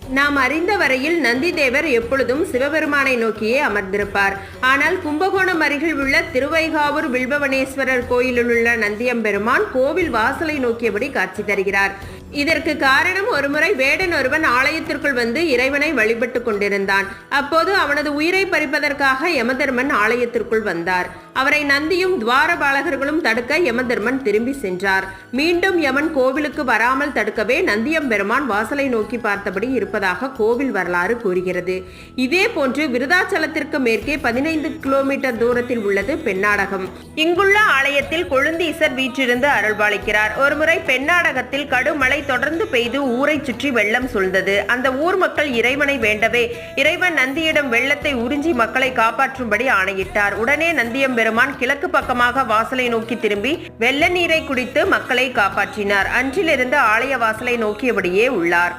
நாம் அறிந்த வரையில் நந்திதேவர் எப்பொழுதும் சிவபெருமானை நோக்கியே அமர்ந்திருப்பார். ஆனால் கும்பகோணம் அருகில் உள்ள திருவைகாவூர் வில்பவனேஸ்வரர் கோயிலில் உள்ள நந்தியம்பெருமான் கோவில் வாசலை நோக்கியபடி காட்சி தருகிறார். இதற்கு காரணம், ஒருமுறை வேடன் ஒருவன் ஆலயத்திற்குள் வந்து இறைவனை வழிபட்டு கொண்டிருந்தான். அப்போது அவனது உயிரை பறிப்பதற்காக யமதர்மன் ஆலயத்திற்குள் வந்தார். அவரை நந்தியும் துவாரபாலகர்களும் தடுக்க யமதர்மன் திரும்பி சென்றார். மீண்டும் யமன் கோவிலுக்கு வராமல் தடுக்கவே நந்தியம்பெருமான் வாசலை நோக்கி பார்த்தபடி இருப்பதாக கோவில் வரலாறு கூறுகிறது. இதே போன்று விருதாச்சலத்திற்கு மேற்கே 15 கிலோமீட்டர் தூரத்தில் உள்ளது பெண்ணாடகம். இங்குள்ள ஆலயத்தில் கொழுந்தீசர் வீற்றிருந்து அருள்பாலிக்கிறார். ஒருமுறை பெண்ணாடகத்தில் கடுமழை தொடர்ந்து பெய்து ஊரை சுற்றி வெள்ளம் சூழ்ந்தது. அந்த ஊர் மக்கள் இறைவனை வேண்டவே இறைவன் நந்தியிடம் வெள்ளத்தை உறிஞ்சி மக்களை காப்பாற்றும்படி ஆணையிட்டார். உடனே நந்தியம்பெருமான் கிழக்கு பக்கமாக வாசலை நோக்கி திரும்பி வெள்ள நீரை குடித்து மக்களை காப்பாற்றினார். அன்றிலிருந்து ஆலய வாசலை நோக்கியபடியே உள்ளார்.